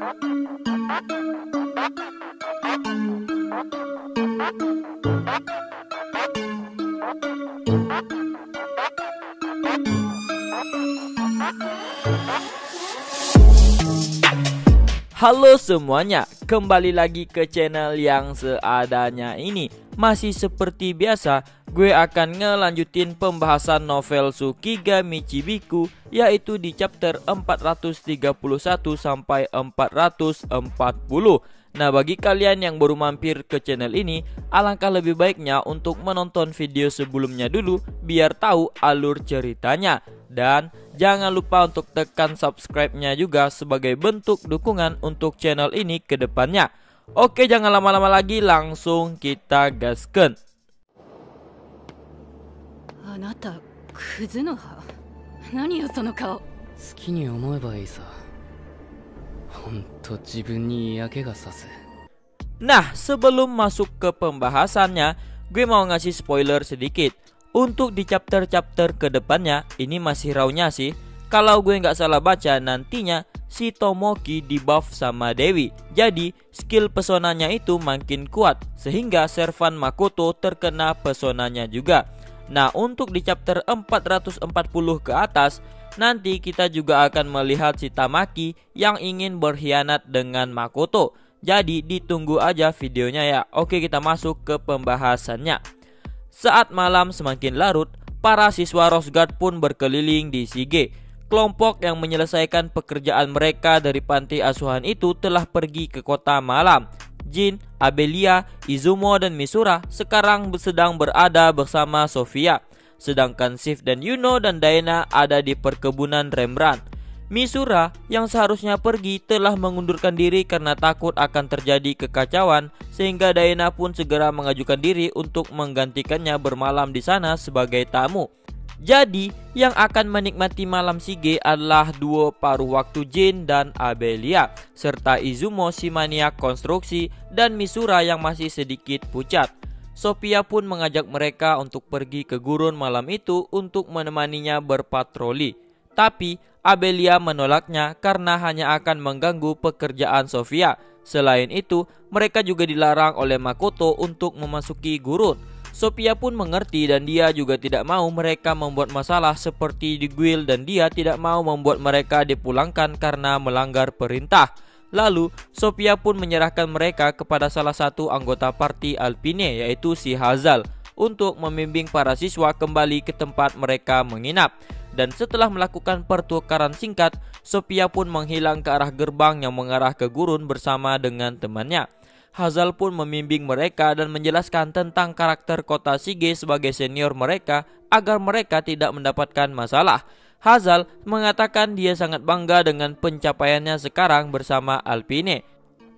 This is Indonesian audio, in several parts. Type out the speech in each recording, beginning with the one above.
Halo semuanya, kembali lagi ke channel yang seadanya ini. Masih seperti biasa, gue akan ngelanjutin pembahasan novel Tsukiga Michibiku, yaitu di chapter 431 sampai 440. Nah, bagi kalian yang baru mampir ke channel ini, alangkah lebih baiknya untuk menonton video sebelumnya dulu biar tahu alur ceritanya. Dan jangan lupa untuk tekan subscribe-nya juga sebagai bentuk dukungan untuk channel ini ke depannya. Oke, jangan lama-lama lagi, langsung kita gaskan. Anata, Kuzunoha. Nani yo sono kao? Suki ni omoeba ii sa. Honto jibun ni iake ga sasu. Nah, sebelum masuk ke pembahasannya, gue mau ngasih spoiler sedikit. Untuk di chapter-chapter ke depannya, ini masih raw-nya sih. Kalau gue nggak salah baca, nantinya si Tomoki di buff sama Dewi. Jadi skill pesonanya itu makin kuat, sehingga servan Makoto terkena pesonanya juga. Nah, untuk di chapter 440 ke atas, nanti kita juga akan melihat si Tamaki yang ingin berkhianat dengan Makoto. Jadi ditunggu aja videonya ya. Oke, kita masuk ke pembahasannya. Saat malam semakin larut, para siswa Rose Guard pun berkeliling di Shige. Kelompok yang menyelesaikan pekerjaan mereka dari panti asuhan itu telah pergi ke kota malam. Jin, Abelia, Izumo, dan Misura sekarang sedang berada bersama Sofia. Sedangkan Sif dan Yuno dan Daena ada di perkebunan Rembrandt. Misura yang seharusnya pergi telah mengundurkan diri karena takut akan terjadi kekacauan, sehingga Daena pun segera mengajukan diri untuk menggantikannya bermalam di sana sebagai tamu. Jadi yang akan menikmati malam Shige adalah duo paruh waktu Jin dan Abelia, serta Izumo si maniak konstruksi dan Misura yang masih sedikit pucat. Sophia pun mengajak mereka untuk pergi ke gurun malam itu untuk menemaninya berpatroli. Tapi Abelia menolaknya karena hanya akan mengganggu pekerjaan Sofia. Selain itu, mereka juga dilarang oleh Makoto untuk memasuki gurun. Sophia pun mengerti dan dia juga tidak mau mereka membuat masalah seperti di guild, dan dia tidak mau membuat mereka dipulangkan karena melanggar perintah. Lalu, Sophia pun menyerahkan mereka kepada salah satu anggota parti Alpine, yaitu si Hazal, untuk membimbing para siswa kembali ke tempat mereka menginap. Dan setelah melakukan pertukaran singkat, Sophia pun menghilang ke arah gerbang yang mengarah ke gurun bersama dengan temannya. Hazal pun membimbing mereka dan menjelaskan tentang karakter kota Shige sebagai senior mereka agar mereka tidak mendapatkan masalah. Hazal mengatakan dia sangat bangga dengan pencapaiannya sekarang bersama Alpine.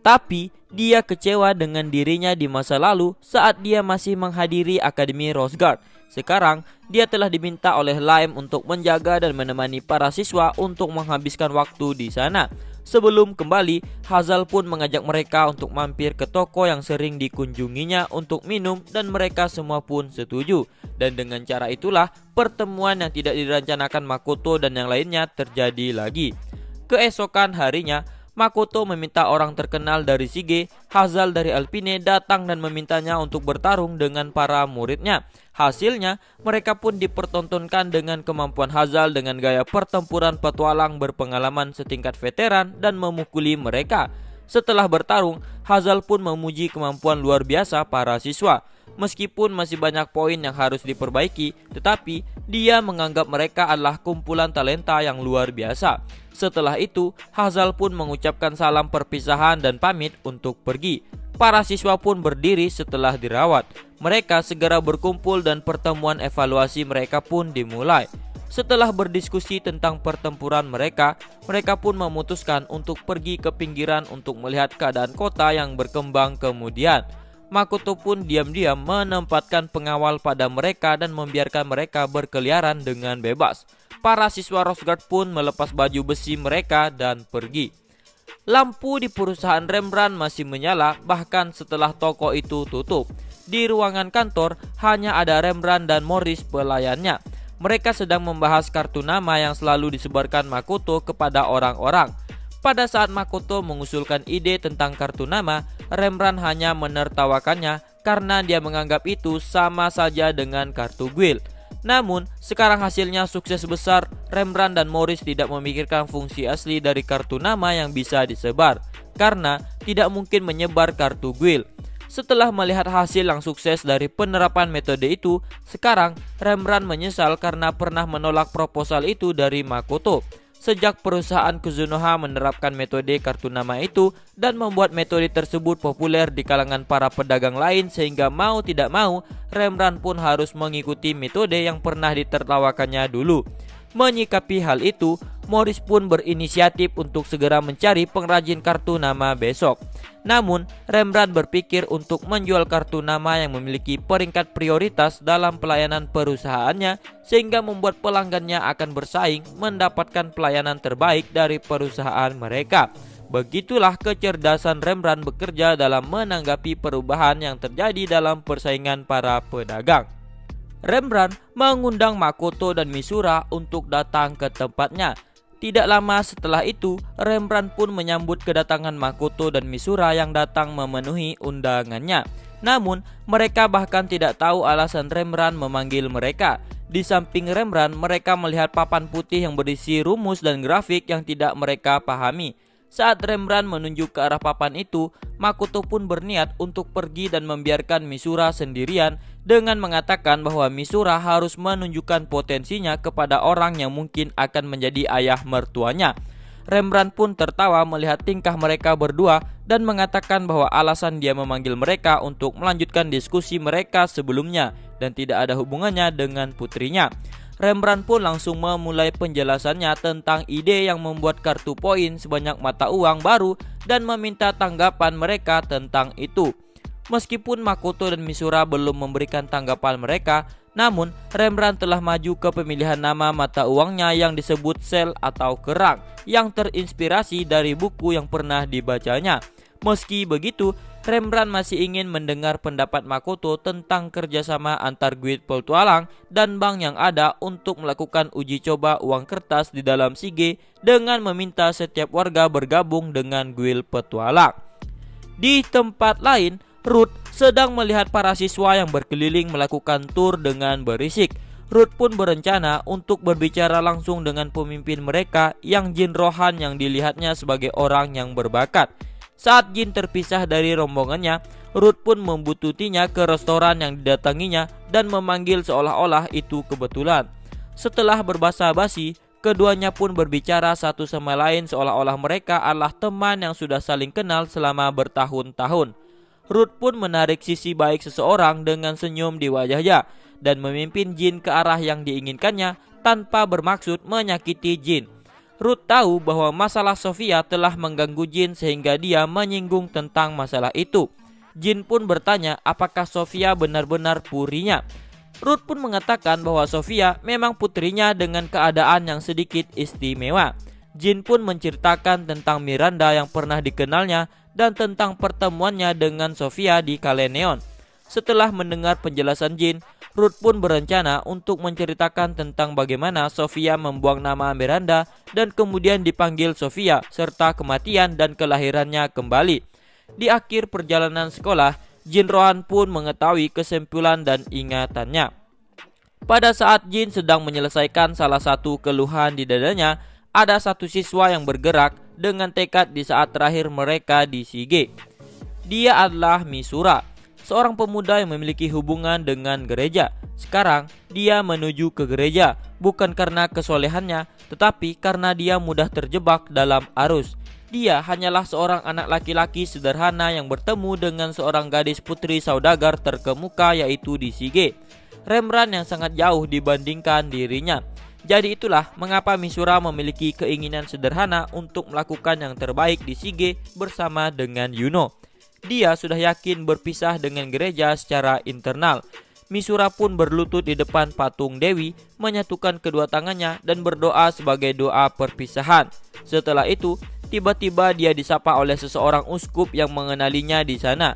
Tapi dia kecewa dengan dirinya di masa lalu saat dia masih menghadiri Akademi Rose Guard. Sekarang dia telah diminta oleh Lime untuk menjaga dan menemani para siswa untuk menghabiskan waktu di sana. Sebelum kembali, Hazal pun mengajak mereka untuk mampir ke toko yang sering dikunjunginya untuk minum, dan mereka semua pun setuju. Dan dengan cara itulah pertemuan yang tidak direncanakan Makoto dan yang lainnya terjadi lagi. Keesokan harinya, Makoto meminta orang terkenal dari Shige, Hazal dari Alpine, datang dan memintanya untuk bertarung dengan para muridnya. Hasilnya, mereka pun dipertontonkan dengan kemampuan Hazal dengan gaya pertempuran petualang berpengalaman setingkat veteran dan memukuli mereka. Setelah bertarung, Hazal pun memuji kemampuan luar biasa para siswa. Meskipun masih banyak poin yang harus diperbaiki, tetapi dia menganggap mereka adalah kumpulan talenta yang luar biasa. Setelah itu, Hazal pun mengucapkan salam perpisahan dan pamit untuk pergi. Para siswa pun berdiri setelah dirawat. Mereka segera berkumpul dan pertemuan evaluasi mereka pun dimulai. Setelah berdiskusi tentang pertempuran mereka pun memutuskan untuk pergi ke pinggiran untuk melihat keadaan kota yang berkembang kemudian. Makoto pun diam-diam menempatkan pengawal pada mereka dan membiarkan mereka berkeliaran dengan bebas. Para siswa Rose Guard pun melepas baju besi mereka dan pergi. Lampu di perusahaan Rembrandt masih menyala bahkan setelah toko itu tutup. Di ruangan kantor hanya ada Rembrandt dan Morris pelayannya. Mereka sedang membahas kartu nama yang selalu disebarkan Makoto kepada orang-orang. Pada saat Makoto mengusulkan ide tentang kartu nama, Rembrandt hanya menertawakannya karena dia menganggap itu sama saja dengan kartu guild. Namun, sekarang hasilnya sukses besar. Rembrandt dan Morris tidak memikirkan fungsi asli dari kartu nama yang bisa disebar, karena tidak mungkin menyebar kartu guild. Setelah melihat hasil yang sukses dari penerapan metode itu, sekarang Rembrandt menyesal karena pernah menolak proposal itu dari Makoto. Sejak perusahaan Kuzunoha menerapkan metode kartu nama itu dan membuat metode tersebut populer di kalangan para pedagang lain, sehingga mau tidak mau Rembrandt pun harus mengikuti metode yang pernah ditertawakannya dulu. Menyikapi hal itu, Morris pun berinisiatif untuk segera mencari pengrajin kartu nama besok. Namun, Rembrandt berpikir untuk menjual kartu nama yang memiliki peringkat prioritas dalam pelayanan perusahaannya, sehingga membuat pelanggannya akan bersaing mendapatkan pelayanan terbaik dari perusahaan mereka. Begitulah kecerdasan Rembrandt bekerja dalam menanggapi perubahan yang terjadi dalam persaingan para pedagang. Rembrandt mengundang Makoto dan Misura untuk datang ke tempatnya. Tidak lama setelah itu, Rembrandt pun menyambut kedatangan Makoto dan Misura yang datang memenuhi undangannya. Namun, mereka bahkan tidak tahu alasan Rembrandt memanggil mereka. Di samping Rembrandt, mereka melihat papan putih yang berisi rumus dan grafik yang tidak mereka pahami. Saat Rembrandt menunjuk ke arah papan itu, Makoto pun berniat untuk pergi dan membiarkan Misura sendirian dengan mengatakan bahwa Misura harus menunjukkan potensinya kepada orang yang mungkin akan menjadi ayah mertuanya. Rembrandt pun tertawa melihat tingkah mereka berdua dan mengatakan bahwa alasan dia memanggil mereka untuk melanjutkan diskusi mereka sebelumnya dan tidak ada hubungannya dengan putrinya. Rembrandt pun langsung memulai penjelasannya tentang ide yang membuat kartu poin sebanyak mata uang baru dan meminta tanggapan mereka tentang itu. Meskipun Makoto dan Misura belum memberikan tanggapan mereka, namun Rembrandt telah maju ke pemilihan nama mata uangnya yang disebut sel atau kerang, yang terinspirasi dari buku yang pernah dibacanya. Meski begitu, Rembrandt masih ingin mendengar pendapat Makoto tentang kerjasama antar guild petualang dan bank yang ada untuk melakukan uji coba uang kertas di dalam Shige dengan meminta setiap warga bergabung dengan guild petualang. Di tempat lain, Ruth sedang melihat para siswa yang berkeliling melakukan tur dengan berisik. Ruth pun berencana untuk berbicara langsung dengan pemimpin mereka yang Jin Rohan yang dilihatnya sebagai orang yang berbakat. Saat Jin terpisah dari rombongannya, Ruth pun membututinya ke restoran yang didatanginya dan memanggil seolah-olah itu kebetulan. Setelah berbasa-basi, keduanya pun berbicara satu sama lain seolah-olah mereka adalah teman yang sudah saling kenal selama bertahun-tahun. Ruth pun menarik sisi baik seseorang dengan senyum di wajahnya dan memimpin Jin ke arah yang diinginkannya tanpa bermaksud menyakiti Jin. Ruth tahu bahwa masalah Sofia telah mengganggu Jin sehingga dia menyinggung tentang masalah itu. Jin pun bertanya apakah Sofia benar-benar purinya. Ruth pun mengatakan bahwa Sofia memang putrinya dengan keadaan yang sedikit istimewa. Jin pun menceritakan tentang Miranda yang pernah dikenalnya dan tentang pertemuannya dengan Sofia di Kaleneon. Setelah mendengar penjelasan Jin, Ruth pun berencana untuk menceritakan tentang bagaimana Sofia membuang nama Miranda dan kemudian dipanggil Sofia, serta kematian dan kelahirannya kembali. Di akhir perjalanan sekolah, Jin Rohan pun mengetahui kesimpulan dan ingatannya. Pada saat Jin sedang menyelesaikan salah satu keluhan di dadanya, ada satu siswa yang bergerak dengan tekad di saat terakhir mereka di Shige. Dia adalah Misura, seorang pemuda yang memiliki hubungan dengan gereja. Sekarang dia menuju ke gereja bukan karena kesolehannya, tetapi karena dia mudah terjebak dalam arus. Dia hanyalah seorang anak laki-laki sederhana yang bertemu dengan seorang gadis putri saudagar terkemuka, yaitu di Shige. Rembrandt yang sangat jauh dibandingkan dirinya. Jadi itulah mengapa Misura memiliki keinginan sederhana untuk melakukan yang terbaik di Shige bersama dengan Yuno. Dia sudah yakin berpisah dengan gereja secara internal. Misura pun berlutut di depan patung Dewi, menyatukan kedua tangannya dan berdoa sebagai doa perpisahan. Setelah itu, tiba-tiba dia disapa oleh seseorang uskup yang mengenalinya di sana.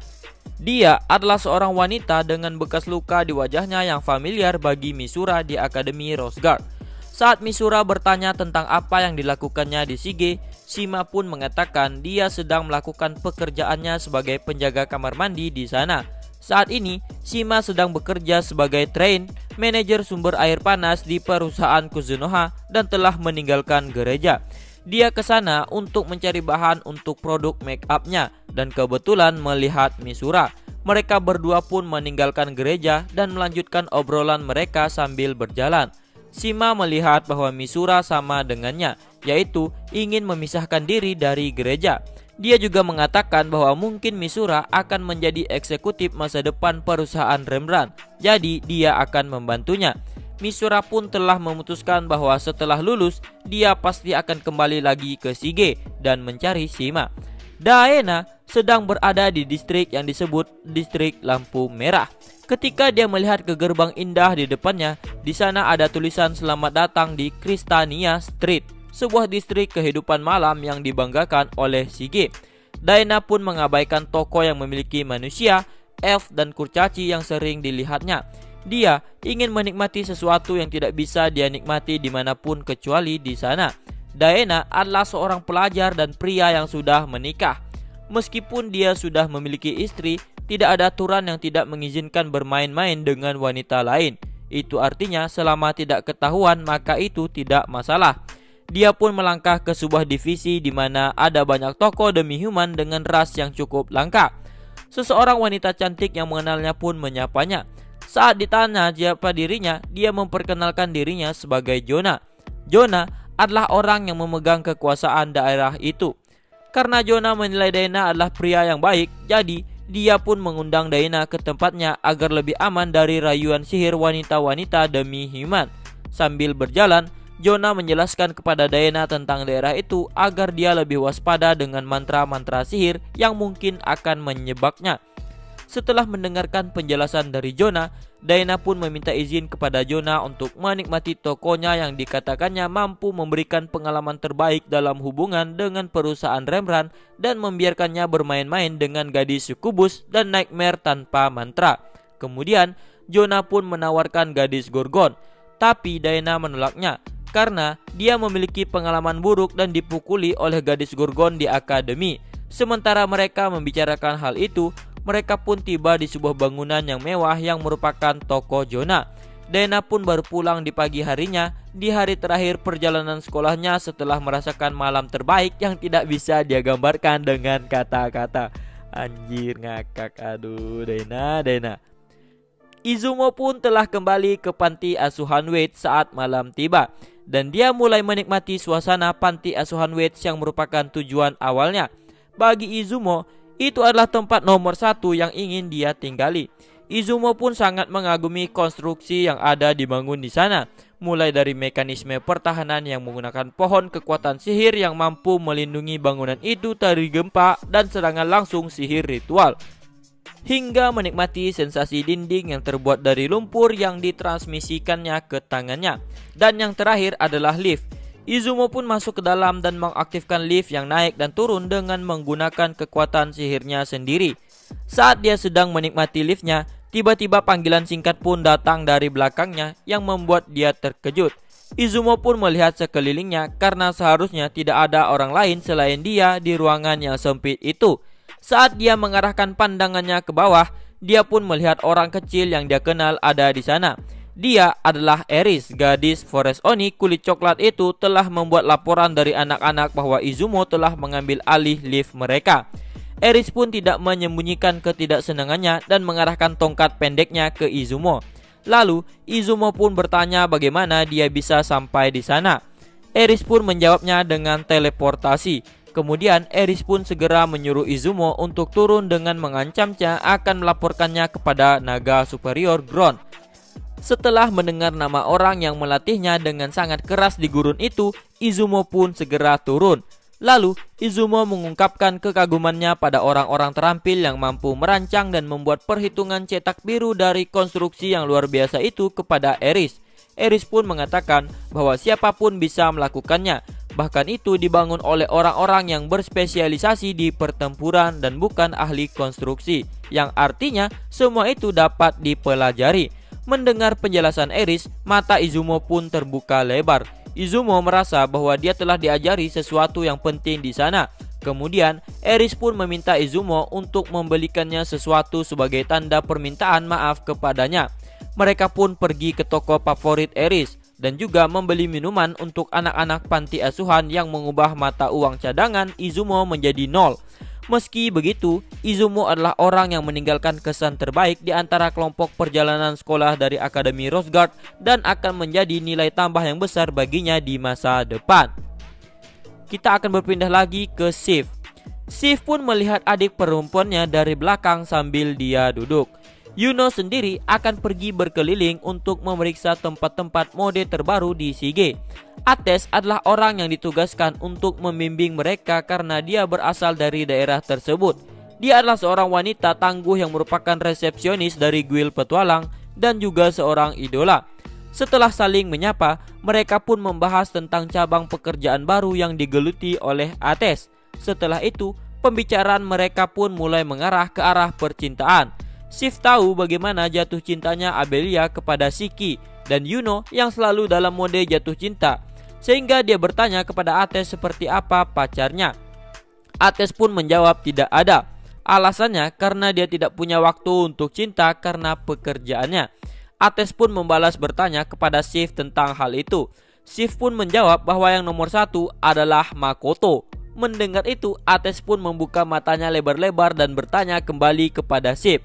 Dia adalah seorang wanita dengan bekas luka di wajahnya yang familiar bagi Misura di Akademi Rose Guard. Saat Misura bertanya tentang apa yang dilakukannya di Shige, Shima pun mengatakan dia sedang melakukan pekerjaannya sebagai penjaga kamar mandi di sana. Saat ini, Shima sedang bekerja sebagai train manajer sumber air panas di perusahaan Kuzunoha dan telah meninggalkan gereja. Dia ke sana untuk mencari bahan untuk produk make up-nya dan kebetulan melihat Misura. Mereka berdua pun meninggalkan gereja dan melanjutkan obrolan mereka sambil berjalan. Shima melihat bahwa Misura sama dengannya, yaitu ingin memisahkan diri dari gereja. Dia juga mengatakan bahwa mungkin Misura akan menjadi eksekutif masa depan perusahaan Rembrandt, jadi dia akan membantunya. Misura pun telah memutuskan bahwa setelah lulus, dia pasti akan kembali lagi ke Shige dan mencari Shima. Daena sedang berada di distrik yang disebut distrik lampu merah. Ketika dia melihat ke gerbang indah di depannya, di sana ada tulisan selamat datang di Cristania Street, sebuah distrik kehidupan malam yang dibanggakan oleh Shige. Daena pun mengabaikan toko yang memiliki manusia, elf dan kurcaci yang sering dilihatnya. Dia ingin menikmati sesuatu yang tidak bisa dia nikmati dimanapun kecuali di sana. Daena adalah seorang pelajar dan pria yang sudah menikah. Meskipun dia sudah memiliki istri, tidak ada aturan yang tidak mengizinkan bermain-main dengan wanita lain. Itu artinya selama tidak ketahuan maka itu tidak masalah. Dia pun melangkah ke sebuah divisi di mana ada banyak toko demi-human dengan ras yang cukup langka. Seseorang wanita cantik yang mengenalnya pun menyapanya. Saat ditanya siapa dirinya, dia memperkenalkan dirinya sebagai Jona. Jona adalah orang yang memegang kekuasaan daerah itu. Karena Jona menilai Daena adalah pria yang baik, jadi dia pun mengundang Daena ke tempatnya agar lebih aman dari rayuan sihir wanita-wanita demi human. Sambil berjalan, Jona menjelaskan kepada Daena tentang daerah itu agar dia lebih waspada dengan mantra-mantra sihir yang mungkin akan menyebabnya. Setelah mendengarkan penjelasan dari Jona, Daena pun meminta izin kepada Jona untuk menikmati tokonya yang dikatakannya mampu memberikan pengalaman terbaik dalam hubungan dengan perusahaan Rembrandt dan membiarkannya bermain-main dengan gadis sukubus dan nightmare tanpa mantra. Kemudian, Jona pun menawarkan gadis Gorgon, tapi Daena menolaknya karena dia memiliki pengalaman buruk dan dipukuli oleh gadis Gorgon di akademi. Sementara mereka membicarakan hal itu, mereka pun tiba di sebuah bangunan yang mewah yang merupakan toko Jona. Daena pun baru pulang di pagi harinya, di hari terakhir perjalanan sekolahnya setelah merasakan malam terbaik yang tidak bisa dia gambarkan dengan kata-kata. Anjir ngakak, aduh Daena. Izumo pun telah kembali ke panti asuhan Waits saat malam tiba, dan dia mulai menikmati suasana panti asuhan Waits yang merupakan tujuan awalnya. Bagi Izumo, itu adalah tempat nomor 1 yang ingin dia tinggali. Izumo pun sangat mengagumi konstruksi yang ada dibangun di sana, mulai dari mekanisme pertahanan yang menggunakan pohon kekuatan sihir yang mampu melindungi bangunan itu dari gempa dan serangan langsung sihir ritual, hingga menikmati sensasi dinding yang terbuat dari lumpur yang ditransmisikannya ke tangannya. Dan yang terakhir adalah lift. Izumo pun masuk ke dalam dan mengaktifkan lift yang naik dan turun dengan menggunakan kekuatan sihirnya sendiri. Saat dia sedang menikmati liftnya, tiba-tiba panggilan singkat pun datang dari belakangnya yang membuat dia terkejut. Izumo pun melihat sekelilingnya karena seharusnya tidak ada orang lain selain dia di ruangan yang sempit itu. Saat dia mengarahkan pandangannya ke bawah, dia pun melihat orang kecil yang dia kenal ada di sana. Dia adalah Eris, gadis Forest Oni kulit coklat itu telah membuat laporan dari anak-anak bahwa Izumo telah mengambil alih lift mereka. Eris pun tidak menyembunyikan ketidaksenangannya dan mengarahkan tongkat pendeknya ke Izumo. Lalu, Izumo pun bertanya bagaimana dia bisa sampai di sana. Eris pun menjawabnya dengan teleportasi. Kemudian Eris pun segera menyuruh Izumo untuk turun dengan mengancamnya akan melaporkannya kepada naga superior Gron. Setelah mendengar nama orang yang melatihnya dengan sangat keras di gurun itu, Izumo pun segera turun. Lalu, Izumo mengungkapkan kekagumannya pada orang-orang terampil yang mampu merancang dan membuat perhitungan cetak biru dari konstruksi yang luar biasa itu kepada Eris. Eris pun mengatakan bahwa siapapun bisa melakukannya. Bahkan itu dibangun oleh orang-orang yang berspesialisasi di pertempuran dan bukan ahli konstruksi, yang artinya semua itu dapat dipelajari. Mendengar penjelasan Eris, mata Izumo pun terbuka lebar. Izumo merasa bahwa dia telah diajari sesuatu yang penting di sana. Kemudian, Eris pun meminta Izumo untuk membelikannya sesuatu sebagai tanda permintaan maaf kepadanya. Mereka pun pergi ke toko favorit Eris dan juga membeli minuman untuk anak-anak panti asuhan yang mengubah mata uang cadangan Izumo menjadi 0. Meski begitu, Izumo adalah orang yang meninggalkan kesan terbaik di antara kelompok perjalanan sekolah dari Akademi Rose Guard dan akan menjadi nilai tambah yang besar baginya di masa depan. Kita akan berpindah lagi ke Sif. Sif pun melihat adik perempuannya dari belakang sambil dia duduk. Yuno sendiri akan pergi berkeliling untuk memeriksa tempat-tempat mode terbaru di Shige. Ates adalah orang yang ditugaskan untuk membimbing mereka karena dia berasal dari daerah tersebut. Dia adalah seorang wanita tangguh yang merupakan resepsionis dari guild petualang dan juga seorang idola. Setelah saling menyapa, mereka pun membahas tentang cabang pekerjaan baru yang digeluti oleh Ates. Setelah itu, pembicaraan mereka pun mulai mengarah ke arah percintaan. Sif tahu bagaimana jatuh cintanya Abelia kepada Shiki dan Yuno yang selalu dalam mode jatuh cinta, sehingga dia bertanya kepada Ates seperti apa pacarnya. Ates pun menjawab tidak ada. Alasannya karena dia tidak punya waktu untuk cinta karena pekerjaannya. Ates pun membalas bertanya kepada Sif tentang hal itu. Sif pun menjawab bahwa yang nomor 1 adalah Makoto. Mendengar itu, Ates pun membuka matanya lebar-lebar dan bertanya kembali kepada Sif.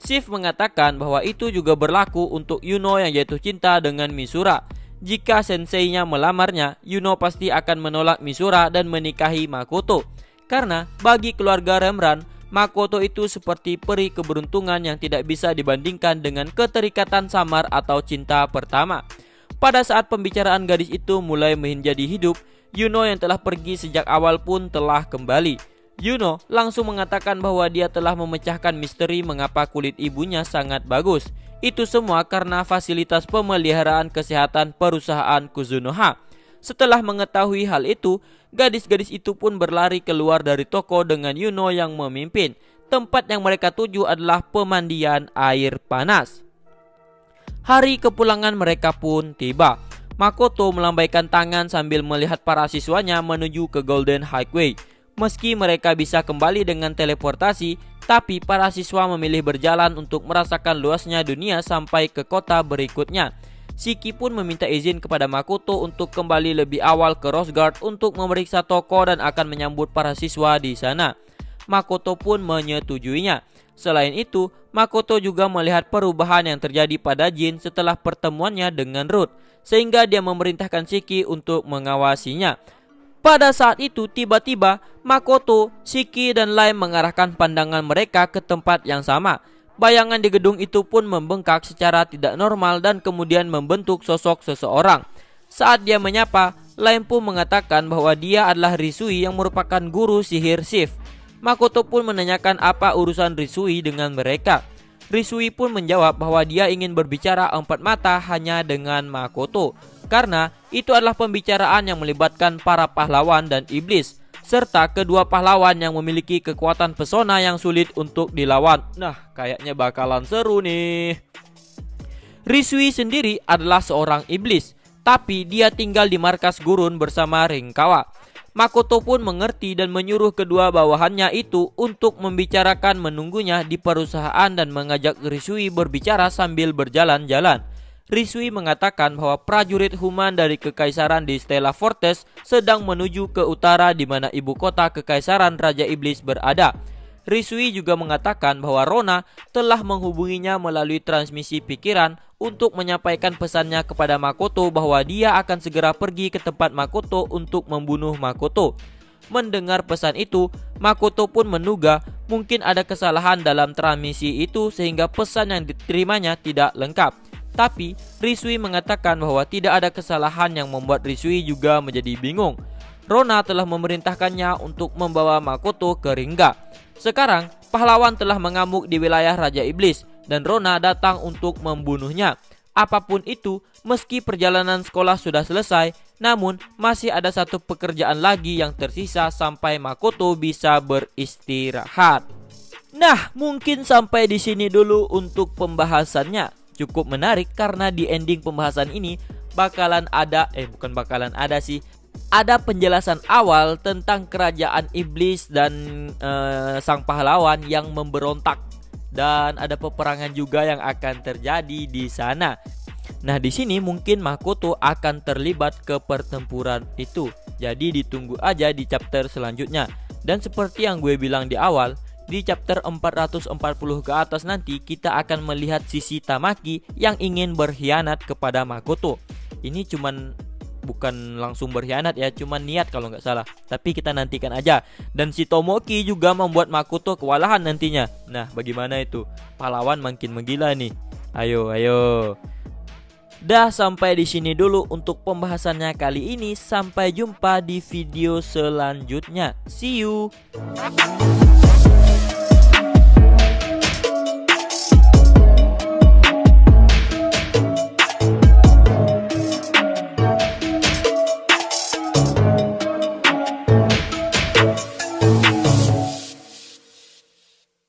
Sif mengatakan bahwa itu juga berlaku untuk Yuno yang jatuh cinta dengan Misura. Jika senseinya melamarnya, Yuno pasti akan menolak Misura dan menikahi Makoto. Karena bagi keluarga Remran, Makoto itu seperti peri keberuntungan yang tidak bisa dibandingkan dengan keterikatan samar atau cinta pertama. Pada saat pembicaraan gadis itu mulai menjadi hidup, Yuno yang telah pergi sejak awal pun telah kembali. Yuno langsung mengatakan bahwa dia telah memecahkan misteri mengapa kulit ibunya sangat bagus. Itu semua karena fasilitas pemeliharaan kesehatan perusahaan Kuzunoha. Setelah mengetahui hal itu, gadis-gadis itu pun berlari keluar dari toko dengan Yuno yang memimpin. Tempat yang mereka tuju adalah pemandian air panas. Hari kepulangan mereka pun tiba. Makoto melambaikan tangan sambil melihat para siswanya menuju ke Golden Highway. Meski mereka bisa kembali dengan teleportasi, tapi para siswa memilih berjalan untuk merasakan luasnya dunia sampai ke kota berikutnya. Shiki pun meminta izin kepada Makoto untuk kembali lebih awal ke Rose Guard untuk memeriksa toko dan akan menyambut para siswa di sana. Makoto pun menyetujuinya. Selain itu, Makoto juga melihat perubahan yang terjadi pada Jin setelah pertemuannya dengan Ruth, sehingga dia memerintahkan Shiki untuk mengawasinya. Pada saat itu, tiba-tiba Makoto, Shiki, dan Lime mengarahkan pandangan mereka ke tempat yang sama. Bayangan di gedung itu pun membengkak secara tidak normal dan kemudian membentuk sosok seseorang. Saat dia menyapa, Lime pun mengatakan bahwa dia adalah Risui yang merupakan guru sihir Sif. Makoto pun menanyakan apa urusan Risui dengan mereka. Risui pun menjawab bahwa dia ingin berbicara empat mata hanya dengan Makoto, karena itu adalah pembicaraan yang melibatkan para pahlawan dan iblis, serta kedua pahlawan yang memiliki kekuatan pesona yang sulit untuk dilawan. Nah, kayaknya bakalan seru nih. Risui sendiri adalah seorang iblis, tapi dia tinggal di markas gurun bersama Rinkawa. Makoto pun mengerti dan menyuruh kedua bawahannya itu untuk membicarakan menunggunya di perusahaan dan mengajak Risui berbicara sambil berjalan-jalan. Risui mengatakan bahwa prajurit Human dari Kekaisaran di Stella Fortress sedang menuju ke utara di mana ibu kota Kekaisaran Raja Iblis berada. Risui juga mengatakan bahwa Rona telah menghubunginya melalui transmisi pikiran untuk menyampaikan pesannya kepada Makoto bahwa dia akan segera pergi ke tempat Makoto untuk membunuh Makoto. Mendengar pesan itu, Makoto pun menduga mungkin ada kesalahan dalam transmisi itu sehingga pesan yang diterimanya tidak lengkap. Tapi Risui mengatakan bahwa tidak ada kesalahan yang membuat Risui juga menjadi bingung. Rona telah memerintahkannya untuk membawa Makoto ke Ringa. Sekarang pahlawan telah mengamuk di wilayah Raja Iblis dan Rona datang untuk membunuhnya. Apapun itu, meski perjalanan sekolah sudah selesai, namun masih ada satu pekerjaan lagi yang tersisa sampai Makoto bisa beristirahat. Nah, mungkin sampai di sini dulu untuk pembahasannya. Cukup menarik karena di ending pembahasan ini bakalan ada bukan bakalan ada sih, ada penjelasan awal tentang kerajaan iblis dan sang pahlawan yang memberontak, dan ada peperangan juga yang akan terjadi di sana. Nah, di sini mungkin Makoto akan terlibat ke pertempuran itu. Jadi ditunggu aja di chapter selanjutnya. Dan seperti yang gue bilang di awal, di chapter 440 ke atas nanti kita akan melihat sisi Tamaki yang ingin berkhianat kepada Makoto. Ini bukan langsung berkhianat ya, cuman niat kalau nggak salah. Tapi kita nantikan aja. Dan si Tomoki juga membuat Makoto kewalahan nantinya. Nah, bagaimana itu? Pahlawan makin menggila nih. Ayo. Dah, sampai di sini dulu untuk pembahasannya kali ini. Sampai jumpa di video selanjutnya. See you.